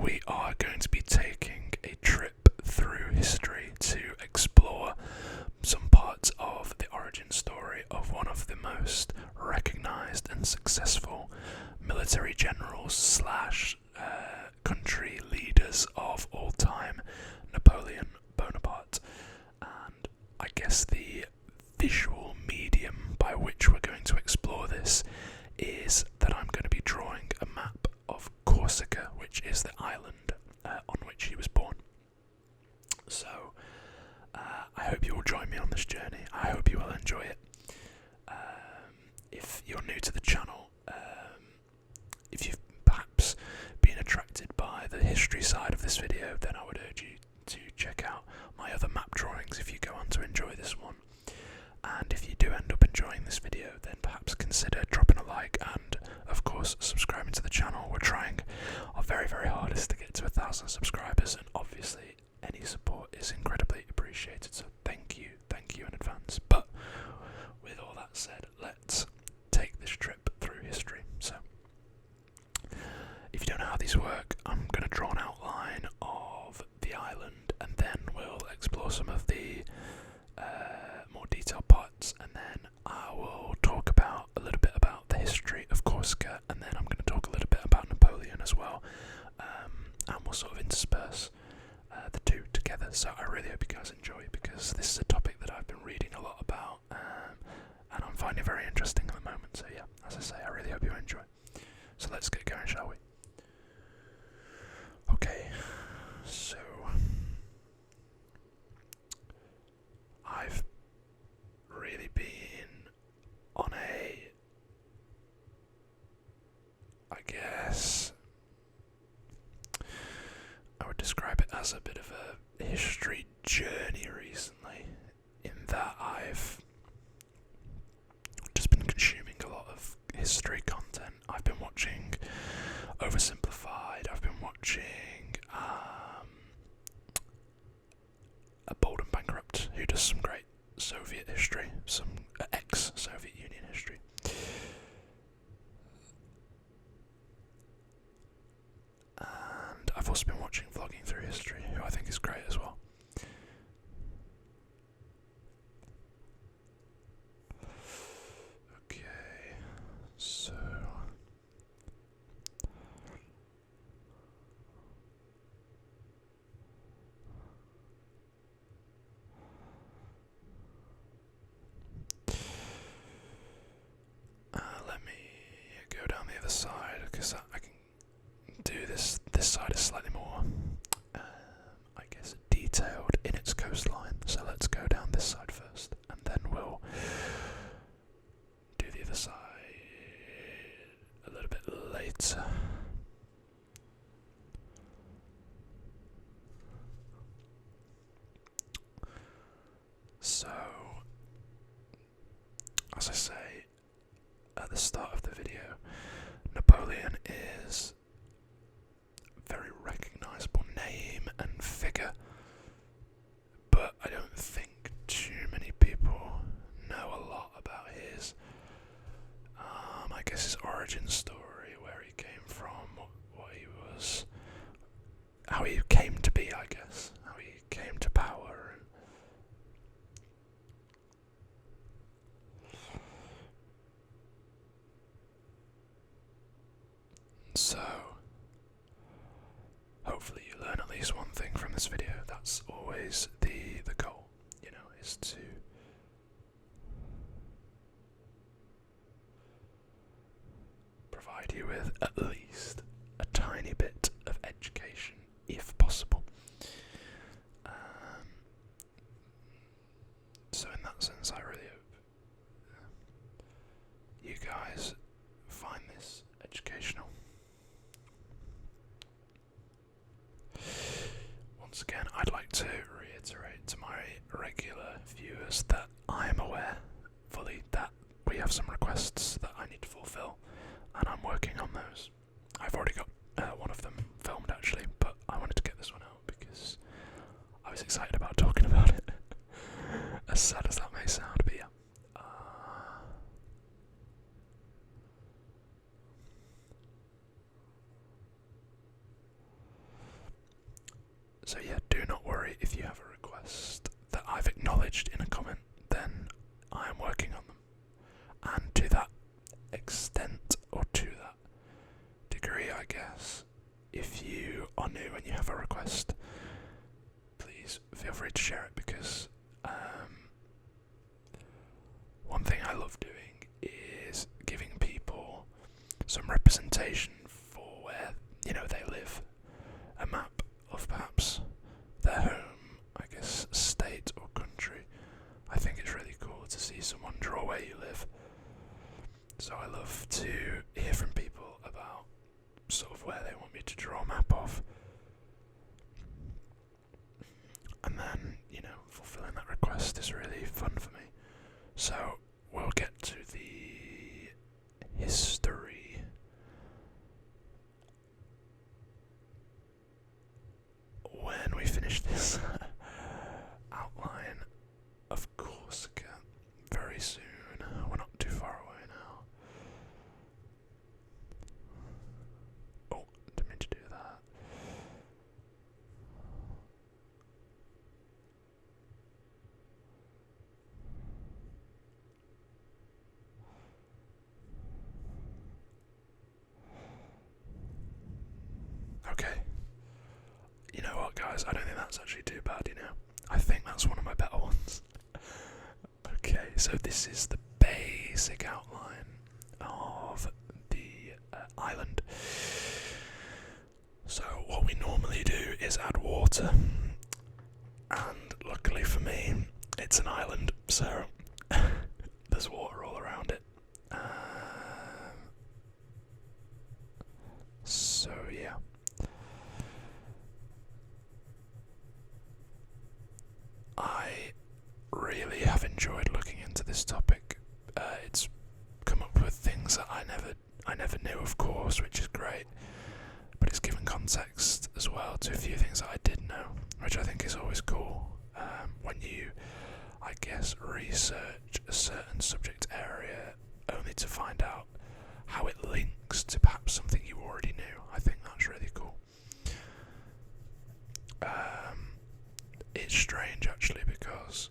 we are going to be taking a trip through history to explore some parts of the origin story of one of the most recognised and successful military generals slash country leaders of all time, Napoleon Bonaparte. And I guess the visual medium by which we're going to explore this is that I'm going to be drawing a map of Corsica, which is the island on which he was born. So I hope you will join me on this journey. I hope you will enjoy it. If you're new to the channel, if you've perhaps been attracted by the history side of this video, then I would urge you to check out my other map drawings if you go on to enjoy this one. And if you do end up enjoying this video, then perhaps consider dropping a like and, of course, subscribing to the channel. We're trying our very, very hardest to get to 1,000 subscribers, and obviously any support is incredibly appreciated, so thank you in advance. But with all that said, let's take this trip through history. So, if you don't know how these work, I'm going to draw an outline of the island, and then we'll explore some of the more detailed parts, and then I will talk about a little bit about the history of Corsica, and then I'm going to talk a little bit about Napoleon as well, and we'll sort of intersperse the two together. So I really hope you guys enjoy, because this is a topic that I've been reading a lot about, and I'm finding it very interesting at the moment. So yeah, as I say, I really hope you enjoy. So let's get going, shall we? Okay, so I've really been on I guess I would describe it as a bit of a history journey recently, in that I've just been consuming a lot of history content. I've been watching Oversimplified, I've been watching a Bold and Bankrupt, who does some great Soviet history, some ex-Soviet Union history. And I've also been watching Vlogging Through History, who I think is great as well. Okay, so let me go down the other side, because I can do this side is slightly more, I guess, detailed in its coastline. So let's go down this side first, and then we'll do the other side a little bit later. So, as I say at the start of the video, Napoleon is a very recognisable name and figure, but I don't think too many people know a lot about his, I guess, his origin story, where he came from, what he was, how he came to be, I guess, how he came to power. So, hopefully you learn at least one thing from this video. That's always the goal, is to provide you with at least a tiny bit of education, if possible. So in that sense, I really hope you guys find this educational. Once again, I'd like to reiterate to my regular viewers that I am aware fully that we have some requests that I need to fulfill, and I'm working on those. I've already got one of them filmed actually, but I wanted to get this one out because I was excited about talking about it. As sad as that may sound, but yeah. So yeah, do not worry if you have a request that I've acknowledged in a comment, then I am working on them. And to that extent, or to that degree, I guess, if you are new and you have a request, please feel free to share it, because one thing I love doing is giving people some representation for where, they live. A map of perhaps their home, I guess, state or country. I think it's really cool to see someone draw where you live. So I love to hear from people about sort of where they want me to draw a map of. And then, fulfilling that request is really fun for me. So we'll get to the history. When we finish this outline of Corsica very soon. We're not too far away now. Oh, didn't mean to do that. Okay. You know what, guys? I don't think that's actually too bad, I think that's one of my better ones. Okay, so this is the basic outline of the island. So what we normally do is add water, and luckily for me, it's an island, so there's water all around it. So yeah. I really have enjoyed looking into this topic. It's come up with things that I never knew, of course, which is great. But it's given context as well to a few things that I did know, which I think is always cool. When you, I guess, research a certain subject area only to find out how it links to perhaps something you already knew. I think that's really cool. It's strange actually, because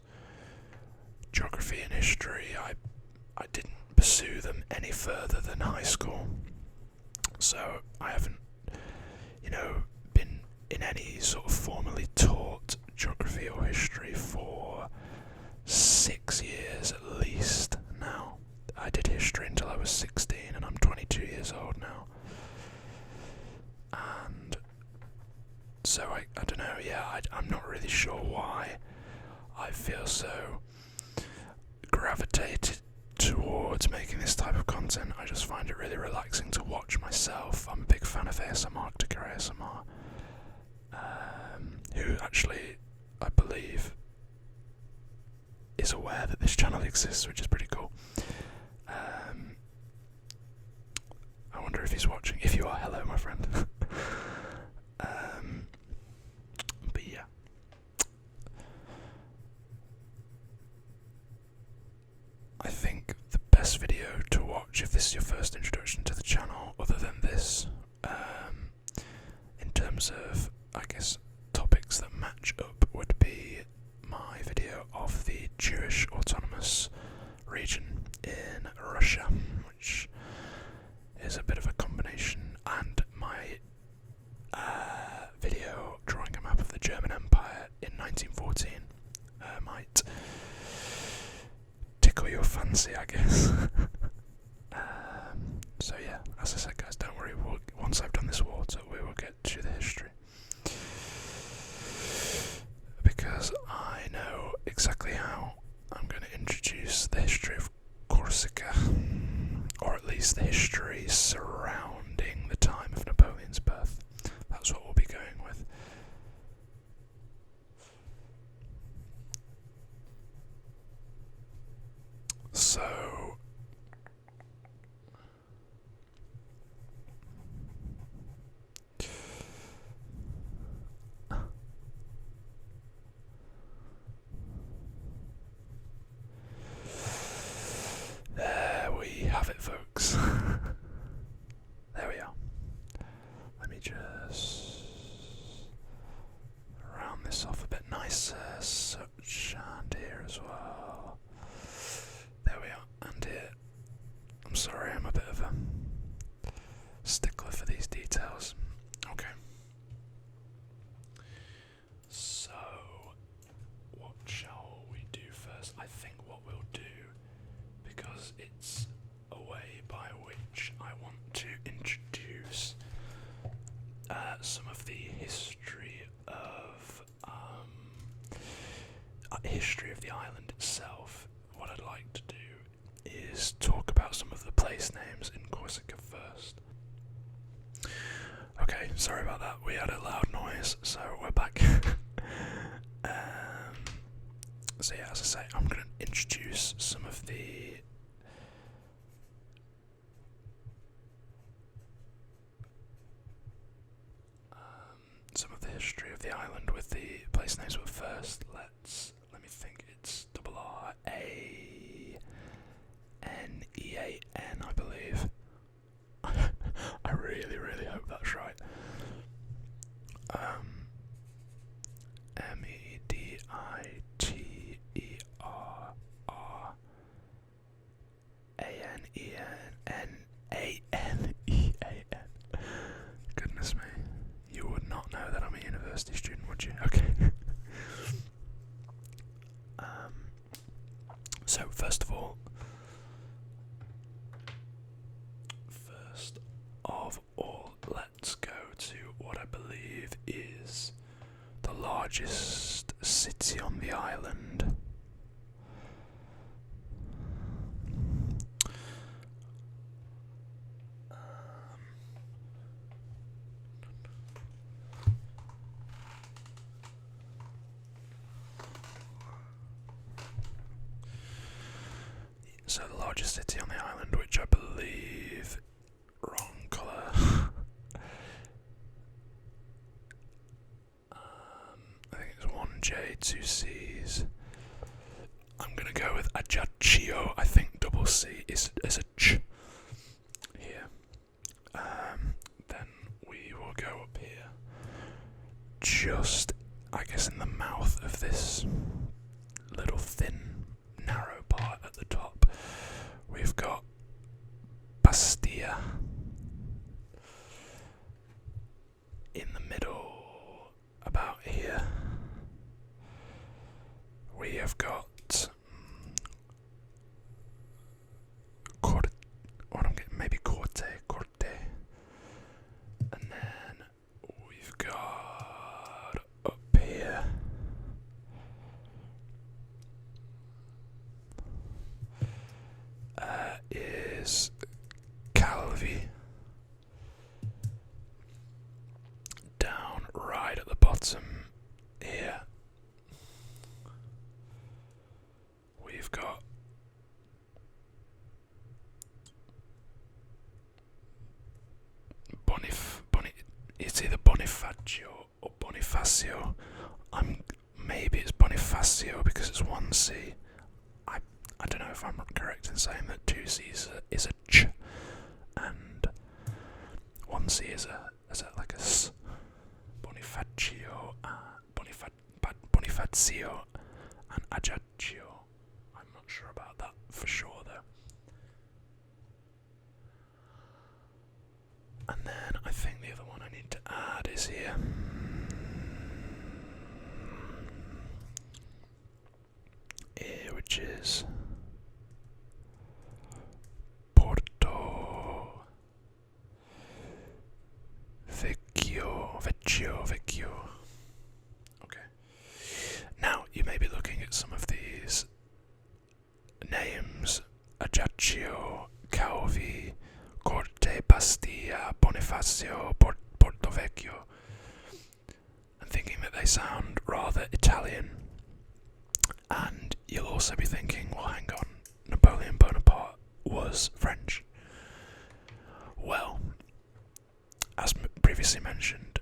geography and history, I didn't pursue them any further than high school, so I haven't been in any sort of formally taught geography or history for 6 years at least now. I did history until I was 16, and I'm 22 years old now. And so I don't know, I'm not really sure why I feel so gravitated towards making this type of content. I just find it really relaxing to watch myself. I'm a big fan of ASMR, Arctica ASMR, who actually, I believe, is aware that this channel exists, which is pretty cool. I wonder if he's watching. If you are, hello, my friend. But yeah. I think the best video to watch if this is your first introduction to the channel, other than this, in terms of, I guess, topics that match up, would be my video of the Jewish autonomous region in Russia, which is a bit of a combination, and my video drawing a map of the German Empire in 1914 might tickle your fancy, I guess. So yeah, as I said, guys, don't worry, once I've done this water, we will get to the history, because I know exactly how I'm going to introduce the history of Corsica, or at least the history surrounding the time of Napoleon's birth. That's what we'll be going with. So, there we have it, folks. There we are. Let me just because it's a way by which I want to introduce some of the history of the island itself. What I'd like to do is talk about some of the place names in Corsica first. Okay, sorry about that. We had a loud noise, so we're back. So yeah, as I say, I'm going to introduce some of the history of the island with the place names. But first, let me think. It's Ranean, I believe. I really, really hope that's right. Mediterranean. Goodness me. You would not know that I'm a university student, would you? Okay. So first of all, let's go to what I believe is the largest city on the island. So the largest city on the island, which I believe, wrong colour. I think it's 1J, 2 C's. I'm gonna go with Ajaccio. I think double C is a ch here. Then we will go up here, just I guess in the mouth of this little thin, narrow part at the top. We've got Bastia. In the middle, about here, we have got Corte, and then we've got up here is Calvi. Down right at the bottom here, we've got it's either Bonifacio or Bonifacio. Maybe it's Bonifacio because it's 1C. I don't know if I'm correct in saying that 2C is a ch and 1C is like a s. Bonifacio, Bonifacio and Ajaccio. I'm not sure about that for sure though. And then I think the other one I need to add is here. Which is Porto Vecchio. Okay. Now you may be looking at some of these names: Ajaccio, Calvi, Corte, Bastia, Bonifacio, Porto Vecchio, and thinking that they sound rather Italian. And you'll also be thinking, well, hang on, Napoleon Bonaparte was French. Well, as previously mentioned,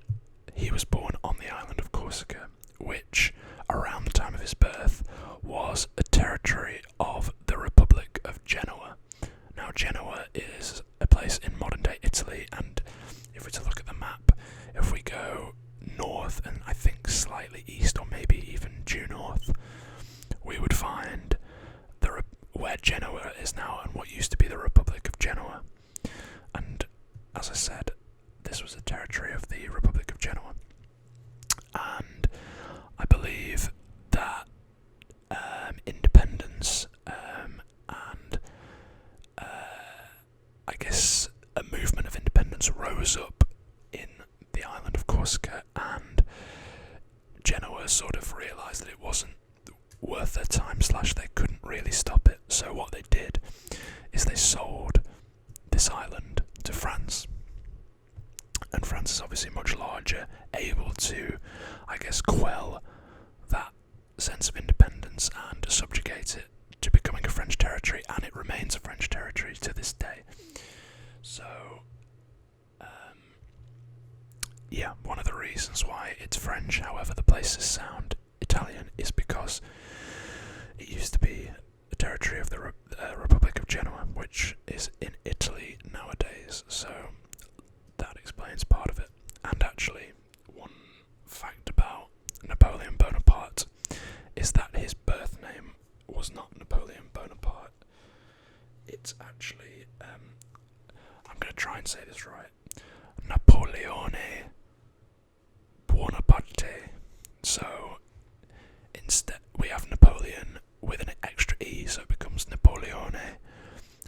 he was born on the island of Corsica, which, around the time of his birth, was a territory of the Republic of Genoa. Now, Genoa is a place in modern-day Italy, and if we're to look at the map, if we go north and I think slightly east, or maybe even due north, we would find where Genoa is now and what used to be the Republic of Genoa. And as I said, this was a territory of the Republic of Genoa. And I believe that independence and I guess, a movement of independence rose up in the island of Corsica, and Genoa sort of realised that it wasn't worth their time, / they couldn't really stop it. So what they did is they sold this island to France. And France is obviously much larger, able to, I guess, quell that sense of independence and subjugate it to becoming a French territory, and it remains a French territory to this day. So, yeah, one of the reasons why it's French, however the places sound Italian, is because it used to be a territory of the Republic of Genoa, which is in Italy nowadays, so that explains part of it. And actually, one fact about Napoleon Bonaparte is that his birth name was not Napoleon Bonaparte. It's actually, I'm going to try and say this right, Napoleone Bonaparte. So instead we have Napoleon with an extra E, so it becomes Napoleone,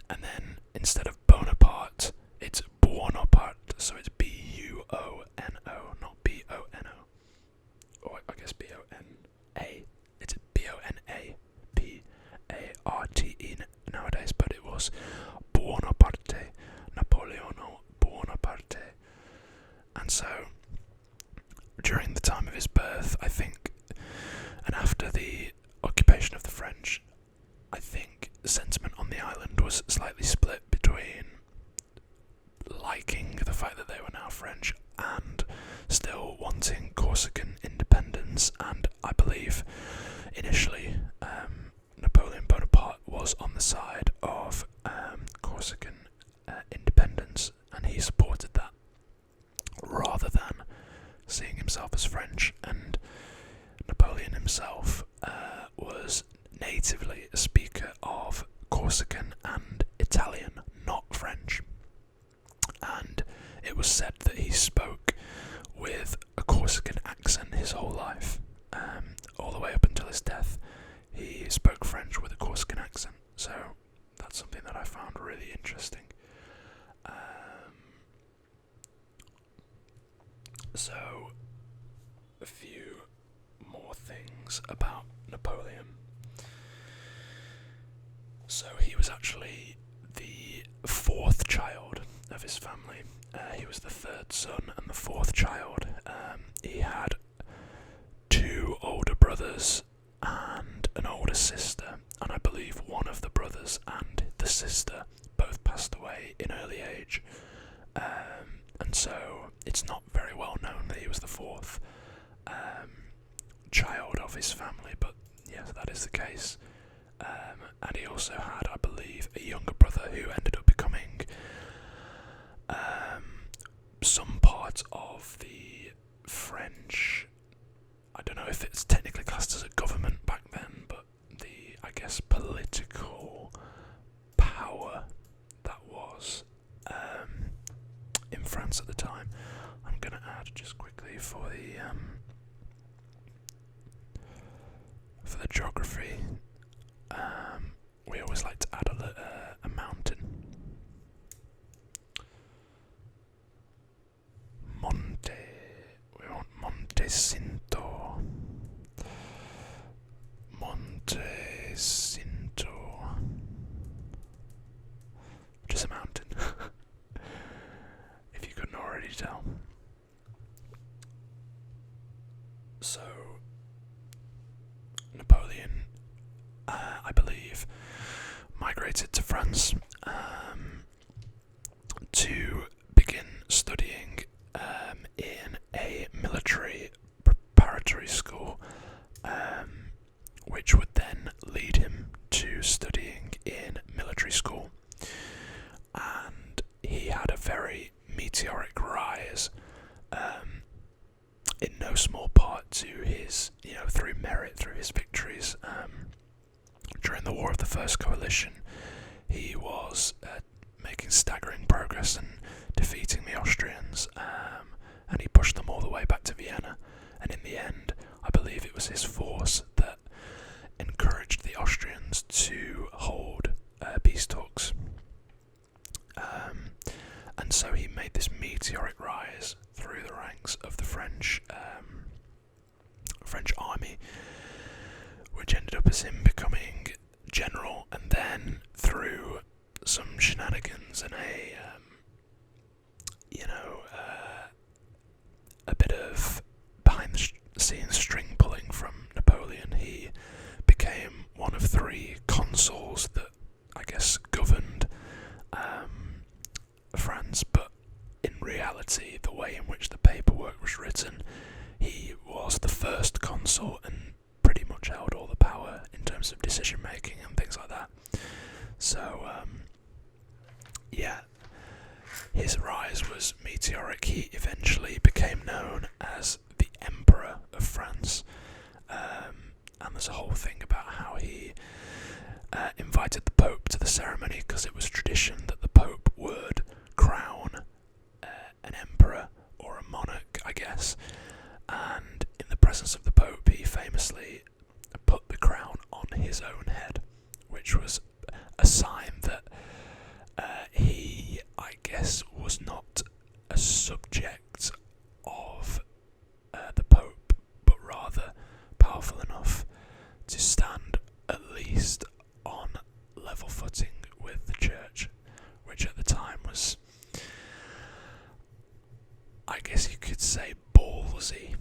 and then instead of Bonaparte it's Buonaparte, so it's B-U-O-N-O, not B-O-N-O, or I guess B-O-N-A. It's B-O-N-A-P-A-R-T-E nowadays, but it was Buonaparte, Napoleono Bonaparte. And so during the time of his birth, I think, and after the occupation of the French, I think the sentiment on the island was slightly split between liking the fact that they were now French and still wanting Corsican independence. And I believe initially Napoleon Bonaparte was on the side of Corsican independence, and he supported that rather than seeing himself as French. And Napoleon himself was natively a speaker of Corsican and Italian, not French. And it was said that he spoke with a Corsican accent his whole life, all the way up until his death. He spoke French with a Corsican accent, so that's something that I found really interesting. So, a few more things about Napoleon. So he was actually the fourth child of his family. He was the third son and the fourth child. He had two older brothers and an older sister, and I believe one of the brothers and the sister both passed away in early age. And so it's not very well known that he was the fourth child of his family, but yes, that is the case. And he also had, I believe, a younger brother who ended up becoming some part of the French, I don't know if it's technically classed as a government back then, but the, I guess, political power that was in France at the time. I'm going to add just quickly for the geography. We always like to add a mountain. Monte. We want Monte Cinto. Monte Cinto. Which is a mountain. If you couldn't already tell. So, Napoleon, I believe, migrated to France to begin studying in a military preparatory school, which would then lead him to studying in military school. And he had a very meteoric rise, in no small part to his, through merit, through his victories. During the War of the First Coalition, he was making staggering progress and defeating the Austrians, and he pushed them all the way back to Vienna. And in the end, I believe it was his force that encouraged the Austrians to hold peace talks. up as him becoming general, and then through some shenanigans and a bit of behind the scenes string pulling from Napoleon, he became one of 3 consuls that I guess governed France, but in reality, the way in which the paperwork was written, he was the first consul and pretty much held all the power in terms of decision making and things like that. So, his rise was meteoric. He eventually became known as the Emperor of France, and there's a whole thing about how he invited the Pope to the ceremony because it was tradition that the Pope would crown an emperor or a monarch, I guess, and in the presence of the Pope he famously put the crown on his own head, which was a sign that he, I guess, was not a subject of the Pope, but rather powerful enough to stand at least on level footing with the church, which at the time was, I guess you could say, ballsy.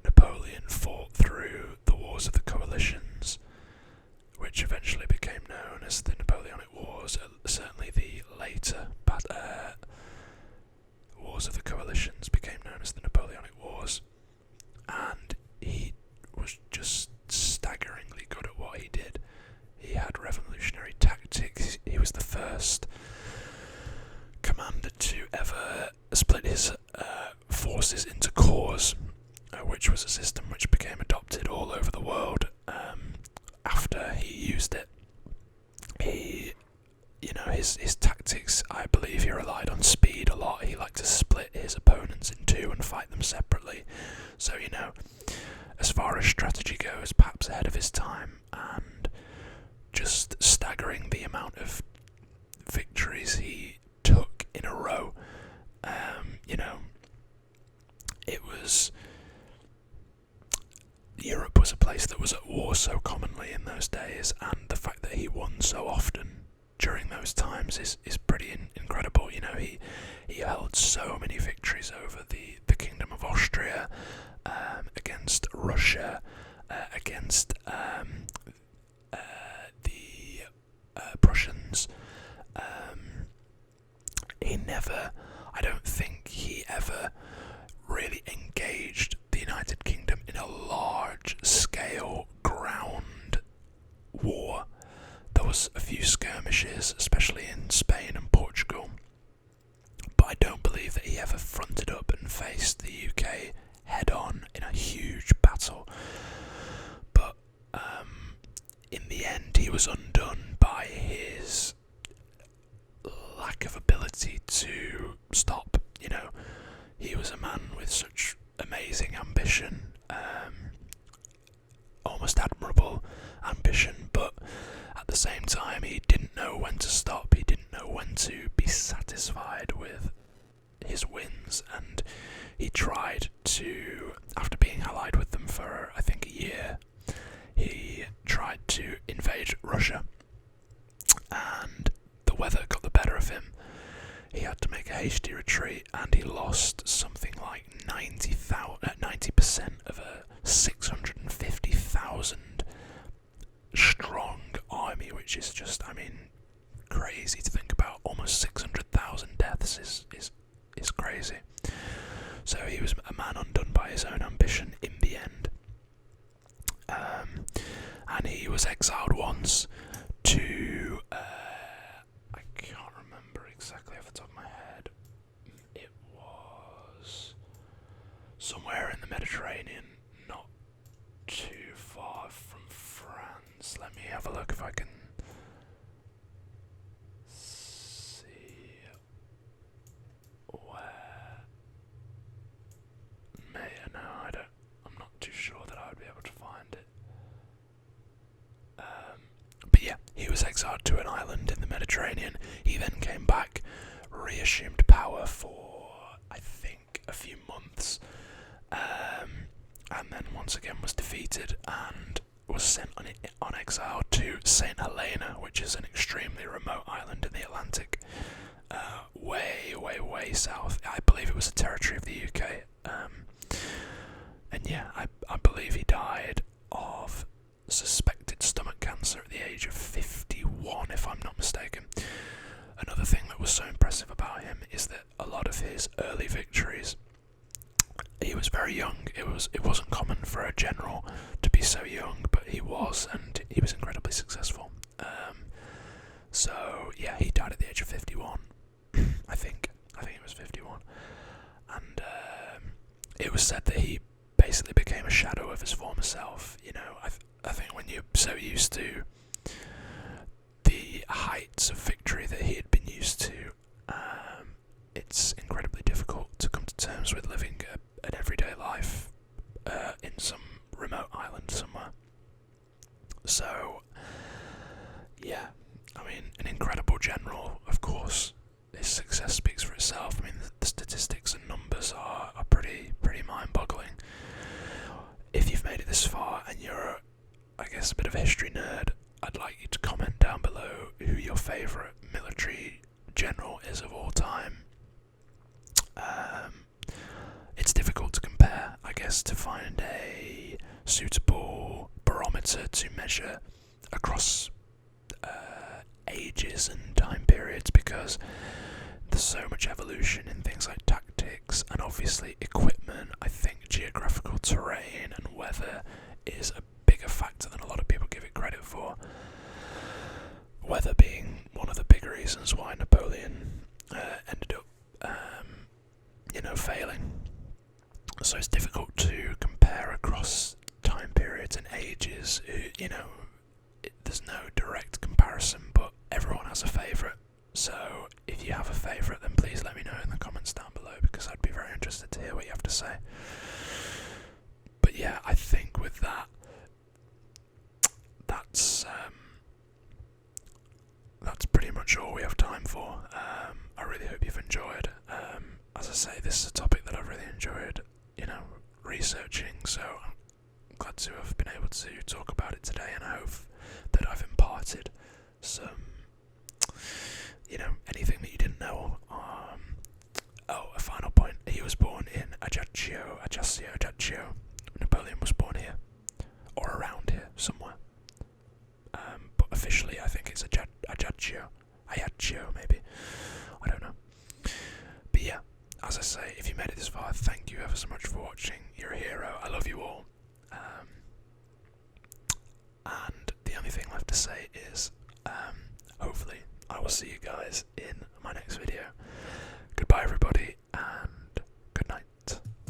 Napoleon fought through the Wars of the Coalitions, which eventually became known as the Napoleonic Wars. Certainly the later Wars of the Coalitions became known as the Napoleonic Wars, and he was just staggeringly good at what he did. He had revolutionary tactics. He was the first commander to ever split his forces into corps, which was a system which became adopted all over the world after he used it. His tactics, I believe he relied on speed a lot. He liked to split his opponents in 2 and fight them separately. So, as far as strategy goes, perhaps ahead of his time, and just staggering the amount of victories he took in a row. Europe was a place that was at war so commonly in those days, and the fact that he won so often during those times is pretty incredible. He held so many victories over the Kingdom of Austria, against Russia, against the Prussians. I don't think he ever really engaged the United Kingdom in a large-scale ground war. There was a few skirmishes, especially in Spain and Portugal, but I don't believe that he ever fronted up and faced the UK head-on in a huge battle. But in the end, he was undone by his lack of ability to stop. He was a man with such amazing ambition, almost admirable ambition, but at the same time he didn't know when to stop. He didn't know when to be satisfied with his wins, and he tried to, after being allied with them for I think a year, he tried to invade Russia, and the weather got the better of him. He had to make a hasty retreat, and he lost something like 90% of a 650,000 strong army, which is just, crazy to think about. Almost 600,000 deaths is crazy. So he was a man undone by his own ambition in the end. And he was exiled once to, I can't remember exactly off the top of my head. It was somewhere in the Mediterranean, not too far from France. Let me have a look if I can see where. No, I'm not too sure that I would be able to find it. But yeah, he was exiled to an island in the Mediterranean. He then came back, reassumed power for once again was defeated and was sent on exile to St. Helena, which is an extremely remote island in the Atlantic, way south. I believe it was a territory of the UK. And yeah, I believe he died of suspected stomach cancer at the age of 51, if I'm not mistaken. Another thing that was so impressive about him is that a lot of his early victories, he was very young. It wasn't common for a general to be so young, but he was, and he was incredibly successful. So yeah, he died at the age of 51. I think it was 51, and it was said that he basically became a shadow of his former self. You know, I think when you're so used to the heights of victory that he had been used to, it's incredibly difficult to come to terms with living an everyday life in some remote island somewhere. So, yeah, I mean, an incredible general, of course. His success speaks for itself. I mean, the statistics and numbers are pretty mind-boggling. If you've made it this far and you're, I guess, a bit of a history nerd, I'd like you to comment down below who your favourite military general is of all time. It's difficult to compare, I guess, to find a suitable barometer to measure across ages and time periods, because there's so much evolution in things like tactics and obviously equipment. I think geographical terrain and weather is a bigger factor than a lot of people give it credit for. Weather being one of the big reasons why Napoleon ended up, failing. So it's difficult to compare across time periods and ages. There's no direct comparison, but everyone has a favourite. So if you have a favourite, then please let me know in the comments down below, because I'd be very interested to hear what you have to say. But yeah, I think with that, that's pretty much all we have time for. I really hope you've enjoyed. As I say, this is a topic that I've really enjoyed, researching, so I'm glad to have been able to talk about it today, and I hope that I've imparted some, anything that you didn't know. A final point, he was born in Ajaccio. Napoleon was born here, or around here, somewhere. But officially, I think it's Ajaccio, maybe. I don't know. But yeah, as I say, if you made it this far, thank you ever so much